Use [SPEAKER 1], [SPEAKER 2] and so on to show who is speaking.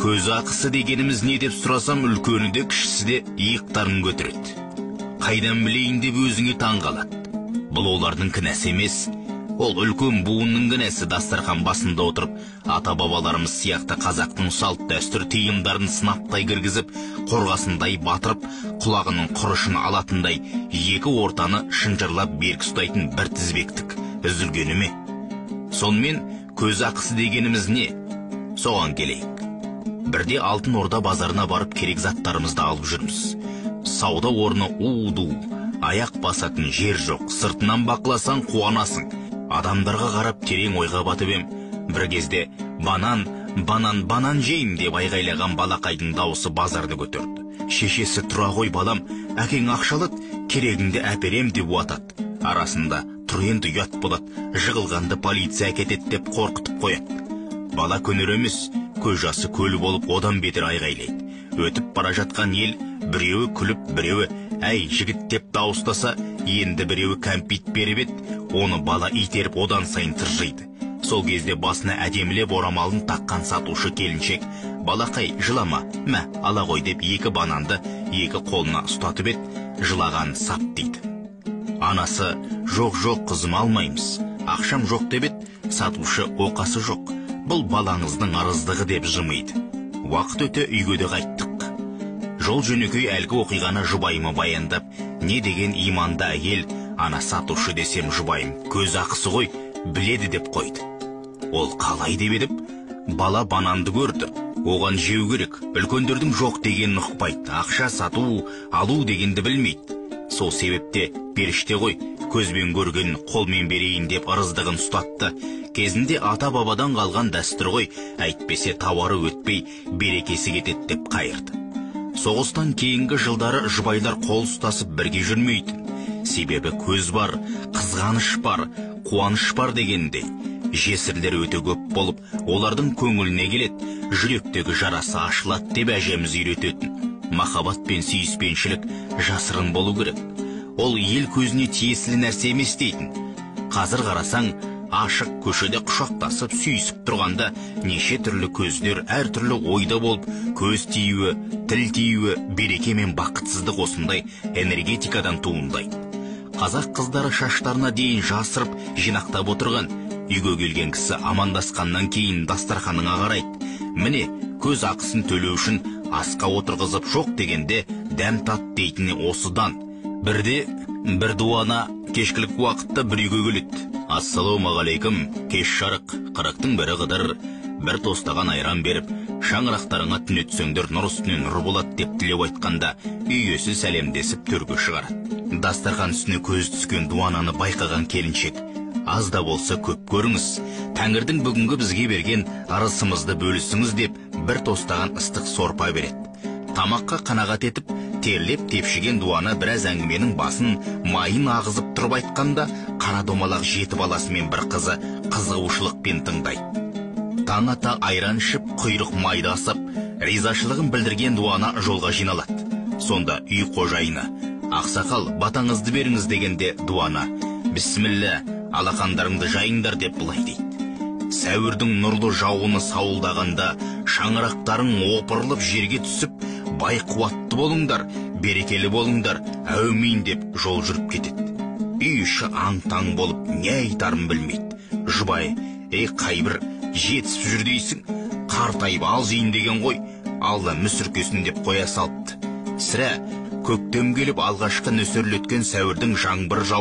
[SPEAKER 1] Көз ақысы дегеніміз не деп сұрасам, үлкені де кішісі де иықтарын көтереді. Қайдан білейін деп өзіңе таң қалады. Бұл олардың кінәсі емес, ол үлкен буынның кінәсі. Дастархан басында отырып, ата-бабаларымыз сияқты қазақтың салт дәстүр тиымдарын сынаптай кіргізіп, қорғасындай батырып, құлағының құрышын алатындай екі ортаны шынжырлап берік ұстайтын бір тізбектік үзілгені ме? Сонымен көз ақысы дегеніміз не? Соған келейік. Бірде Алтын Орда базарына барып керек заттарымызды алып жүрміз. Сауда орны у-ду, аяқ басатын жер жоқ, сыртынан бақыласаң қуанасың. Адамдарға қарап терең ойға батып ем. Бір кезде банан жейм деп айғайлаған балақайдың дауысы базарды көтерді. Шешесі тұра ғой балам, әкең ақшалат, керегіңді әперем деп уатады. Арасында тұр енді ұят болады, жығылғанды полиция әкетеді деп қорқытып қояды. Бала көнер емес, көз жасы көл болып одан бетер айғайлайды. Өтіп бара жатқан ел біреуі күліп, біреуі әй жігіт деп дауыстаса, енді біреуі кәмпит беріп еді, оны бала итеріп одан сайын тыржиды. Сол кезде басына әдемілеп орамалын таққан сатушы келіншек, балақай жылама, мә, ала ғой деп екі бананды екі қолына ұстатып еді, жылаған сап дейді. Анасы, жоқ қызым алмаймыз, ақшам жоқ деп еді, сатушы оқасы жоқ, бұл балаңыздың арыздығы деп жымиды. Уақыт өте үйге де қайттық. Жол жөнекей әлгі оқиғаны жұбайыма баяндап, не деген иманды әйел, ана сатушы десем жұбайым, көз ақысы ғой, біледі деп қойды. Ол қалай деп едіп, бала бананды көрді, оған жеу керек, үлкендердің жоқ дегенін ұқпайды, ақша сату, алу дегенді білмейді. Сол себепте періште ғой, көзбен көргенін қолмен берейін деп ырыздығын ұстатты. Кезінде ата-бабадан қалған дәстүр ғой, әйтпесе тауары өтпей, берекесі кетеді деп қайырды. Соғыстан кейінгі жылдары жұбайлар қол ұстасып бірге жүрмейтін. Себебі көз бар, қызғаныш бар, қуаныш бар дегендей. Жесірлер өте көп болып, олардың көңіліне келеді, жүректегі жарасы ашылады деп әжеміз үйрететін. Махаббат пен сүйіспеншілік жасырын болу керек. Ол ел көзіне тиесілі нәрсе емес дейтін. Қазір қарасаң, ашық көшеде құшақтасып сүйісіп тұрғанда неше түрлі көздер әртүрлі ойда болып, көз тиюі, тіл тиюі, береке мен бақытсыздық осындай энергетикадан туындайды. Қазақ қыздары шаштарына дейін жасырып жинақтап отырған, үйге келген кісі амандасқаннан кейін дастарханыңа қарайды. Міне, көз ақысын төлеу үшін асқа отырғызып жоқ дегенде дәм тат дейтіні осыдан. Бірде бір дуана кешкілік уақытта бір үйге келеді. Ассалаумағалейкум, кеш жарық, қырықтың бірі қыдыр, бір тостаған айран беріп, шаңырақтарыңа түнетсеңдер нұр үстіне нұр болады деп тілеп айтқанда, үй иесі сәлемдесіп төрге шығарады. Дастархан үстіне көз түскен дуананы байқаған келіншек, аз да болса көп көріңіз, Тәңірдің бүгінгі бізге берген арысымызды бөлісіңіз деп бір тостаған ыстық сорпа береді. Тамаққа қанағат етіп, терлеп тепшіген дуана біраз әңгіменің басын майын ағызып тұрып айтқанда, қара домалақ жеті баласы мен бір қызы қызығушылықпен тыңдайды. Таң ата айран ішіп, құйрық майды асып, ризашылығын білдірген дуана жолға жиналады. Сонда үй қожайыны, ақсақал, батаңызды беріңіз дегенде дуана, бісміллә, алақандарыңды жайыңдар деп былай дейді. Сәуірдің нұрлы жауыны сауылдағанда, шаңырақтарың опырылып жерге түсіп, бай қуатты болыңдар, берекелі болыңдар, әумин деп жол жүріп кетеді. Үй іші аң-таң болып, не айтарын білмейді. Жұбай, қайбір жетісіп жүр дейсің, қартайып алжиын деген ғой, Алла мүсіркесін деп қоя салыпты. Сірә, көктем келіп алғашқы нөсерлеткен сәуірдің жаңбыр жауы